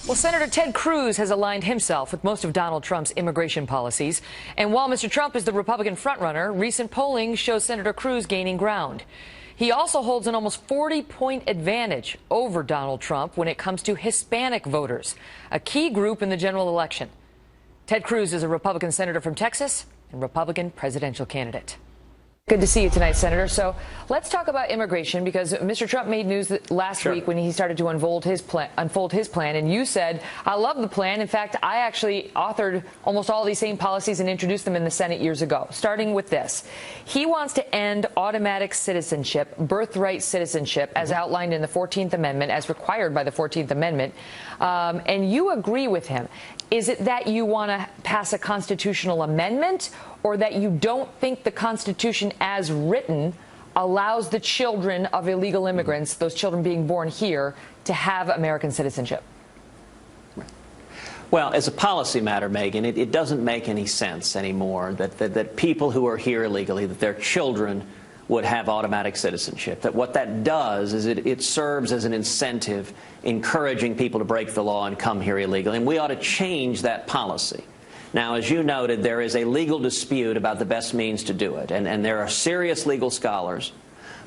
Well, Senator Ted Cruz has aligned himself with most of Donald Trump's immigration policies. And while Mr. Trump is the Republican frontrunner, recent polling shows Senator Cruz gaining ground. He also holds an almost 40-point advantage over Donald Trump when it comes to Hispanic voters, a key group in the general election. Ted Cruz is a Republican senator from Texas and Republican presidential candidate. Good to see you tonight, Senator. So let's talk about immigration, because Mr. Trump made news last week when he started to unfold his plan. And you said, I love the plan. In fact, I actually authored almost all these same policies and introduced them in the Senate years ago, starting with this. He wants to end automatic citizenship, birthright citizenship, as outlined in the 14th Amendment, as required by the 14th Amendment. And you agree with him. Is it that you want to pass a constitutional amendment, or that you don't think the Constitution as written allows the children of illegal immigrants, those children being born here, to have American citizenship? Well, as a policy matter, Megyn, it doesn't make any sense anymore that people who are here illegally, that their children would have automatic citizenship. That what that does is it serves as an incentive, encouraging people to break the law and come here illegally. And we ought to change that policy. Now, as you noted, there is a legal dispute about the best means to do it. And there are serious legal scholars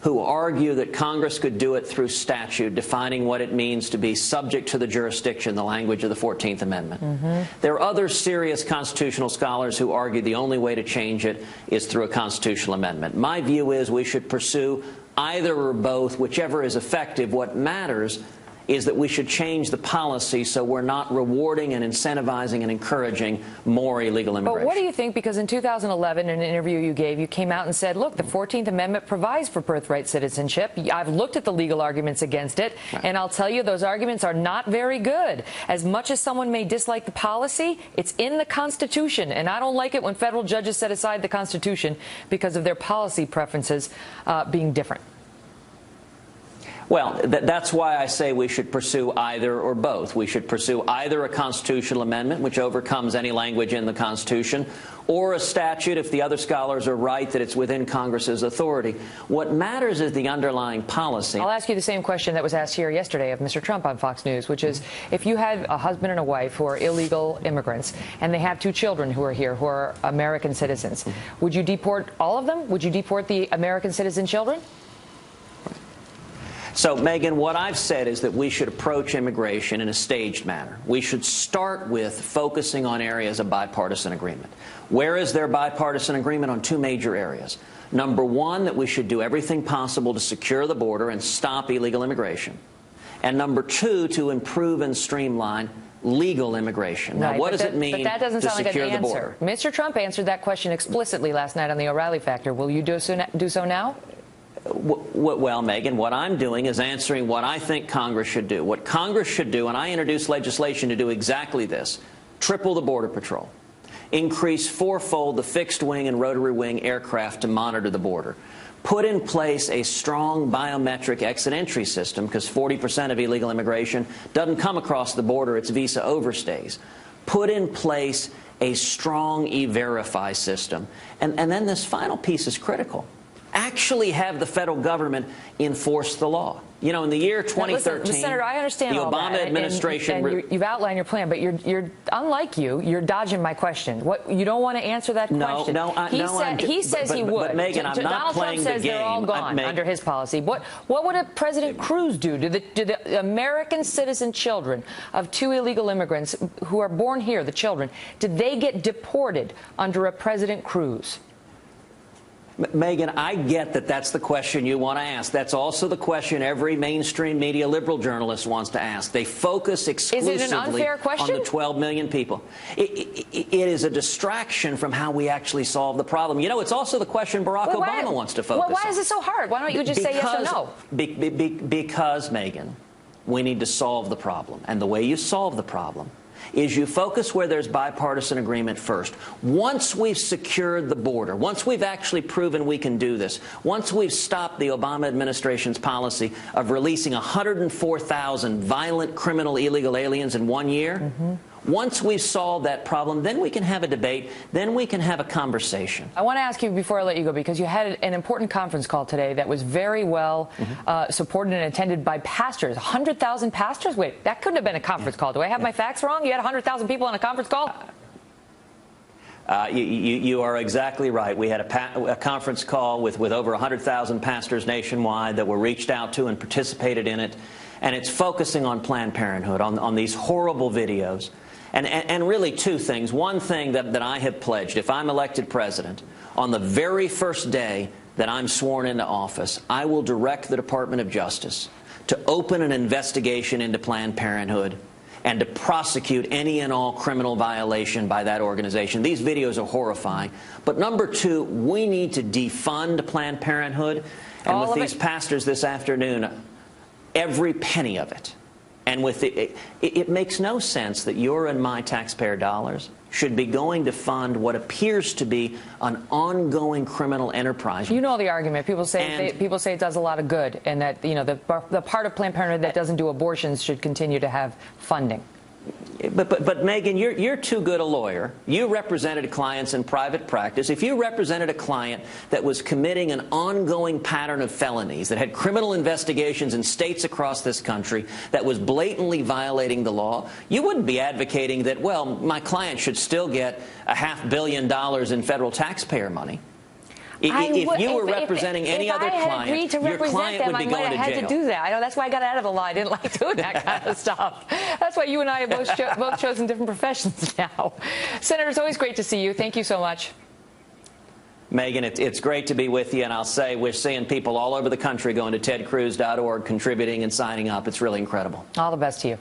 who argue that Congress could do it through statute, defining what it means to be subject to the jurisdiction, the language of the 14th Amendment. There are other serious constitutional scholars who argue the only way to change it is through a constitutional amendment. My view is we should pursue either or both, whichever is effective. What matters is that we should change the policy so we're not rewarding and incentivizing and encouraging more illegal immigration. But what do you think? Because in 2011, in an interview you gave, you came out and said, look, the 14th Amendment provides for birthright citizenship. I've looked at the legal arguments against it, and I'll tell you those arguments are not very good. As much as someone may dislike the policy, it's in the Constitution, and I don't like it when federal judges set aside the Constitution because of their policy preferences being different. Well, that's why I say we should pursue either or both. We should pursue either a constitutional amendment, which overcomes any language in the Constitution, or a statute if the other scholars are right that it's within Congress's authority. What matters is the underlying policy. I'll ask you the same question that was asked here yesterday of Mr. Trump on Fox News, which is, if you had a husband and a wife who are illegal immigrants and they have two children who are here, who are American citizens, would you deport all of them? Would you deport the American citizen children? So, Megyn, what I've said is that we should approach immigration in a staged manner. We should start with focusing on areas of bipartisan agreement. Where is there bipartisan agreement? On two major areas. Number one, that we should do everything possible to secure the border and stop illegal immigration. And number two, to improve and streamline legal immigration. Now, what does it mean to secure the border? But that doesn't sound like an answer. Mr. Trump answered that question explicitly last night on the O'Reilly Factor. Will you do so now? Well, Megyn, what I'm doing is answering what I think Congress should do. What Congress should do, and I introduced legislation to do exactly this: triple the Border Patrol, increase fourfold the fixed-wing and rotary-wing aircraft to monitor the border, put in place a strong biometric exit-entry system, because 40% of illegal immigration doesn't come across the border, it's visa overstays. Put in place a strong E-Verify system. And then this final piece is critical. Actually have the federal government enforce the law. You know, in the year 2013, listen, Senator, I understand the all Obama that, administration... and you've outlined your plan, but you're unlike you're dodging my question. What, you don't want to answer that question? He says he would. But Megyn, I'm not playing the game. Donald Trump says they're all gone under his policy. What would a President Cruz do? Do the American citizen children of two illegal immigrants who are born here, the children, did they get deported under a President Cruz? Megyn, I get that that's the question you want to ask. That's also the question every mainstream media liberal journalist wants to ask. They focus exclusively on the 12 million people. It is a distraction from how we actually solve the problem. You know, it's also the question Barack Obama wants to focus on. Why is it so hard? Why don't you just say yes or no? Because, Megyn, we need to solve the problem. And the way you solve the problem is you focus where there's bipartisan agreement first. Once we've secured the border, once we've actually proven we can do this, once we've stopped the Obama administration's policy of releasing 104,000 violent criminal illegal aliens in 1 year, Once we've solved that problem, then we can have a debate, then we can have a conversation. I want to ask you before I let you go, because you had an important conference call today that was very well supported and attended by pastors. 100,000 pastors? Wait, that couldn't have been a conference call. Do I have my facts wrong? You had 100,000 people on a conference call? You are exactly right. We had a conference call with over 100,000 pastors nationwide that were reached out to and participated in it. And it's focusing on Planned Parenthood, on these horrible videos. And really two things. One thing that I have pledged, if I'm elected president, on the very first day that I'm sworn into office, I will direct the Department of Justice to open an investigation into Planned Parenthood and to prosecute any and all criminal violation by that organization. These videos are horrifying. But number two, we need to defund Planned Parenthood. And with these pastors this afternoon, every penny of it. And with it makes no sense that your and my taxpayer dollars should be going to fund what appears to be an ongoing criminal enterprise. You know the argument. People say it does a lot of good, and that the part of Planned Parenthood that doesn't do abortions should continue to have funding. But Megyn, you're too good a lawyer. You represented clients in private practice. If you represented a client that was committing an ongoing pattern of felonies, that had criminal investigations in states across this country, that was blatantly violating the law, you wouldn't be advocating that, well, my client should still get $500 million in federal taxpayer money. If you were representing any other client, your client would be going to jail. I might have had to do that. I know that's why I got out of the law. I didn't like doing that kind of stuff. That's why you and I have both chosen different professions now. Senator, it's always great to see you. Thank you so much. Megyn, it's great to be with you, and I'll say we're seeing people all over the country going to tedcruz.org, contributing and signing up. It's really incredible. All the best to you.